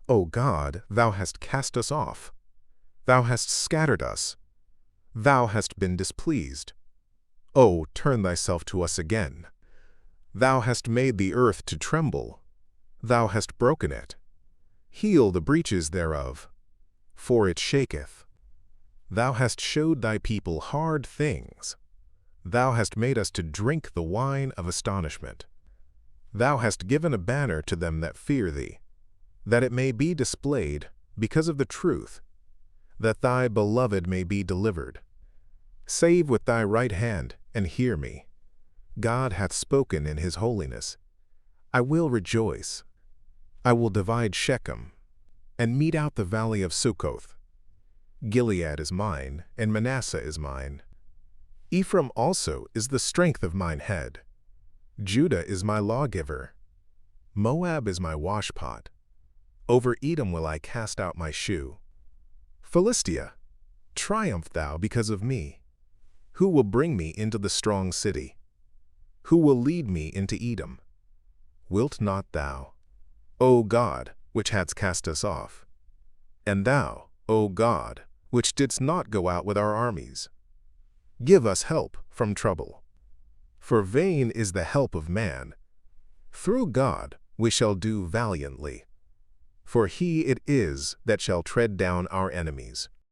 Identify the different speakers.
Speaker 1: O God, thou hast cast us off. Thou hast scattered us. Thou hast been displeased. O, turn thyself to us again. Thou hast made the earth to tremble. Thou hast broken it. Heal the breaches thereof, for it shaketh. Thou hast showed thy people hard things. Thou hast made us to drink the wine of astonishment. Thou hast given a banner to them that fear thee, that it may be displayed because of the truth, that thy beloved may be delivered. Save with thy right hand, and hear me. God hath spoken in his holiness. I will rejoice. I will divide Shechem, and mete out the valley of Succoth. Gilead is mine, and Manasseh is mine. Ephraim also is the strength of mine head. Judah is my lawgiver. Moab is my washpot. Over Edom will I cast out my shoe. Philistia, triumph thou because of me. Who will bring me into the strong city? Who will lead me into Edom? Wilt not thou, O God, which hadst cast us off? And thou, O God, which didst not go out with our armies? Give us help from trouble. For vain is the help of man. Through God we shall do valiantly. For he it is that shall tread down our enemies.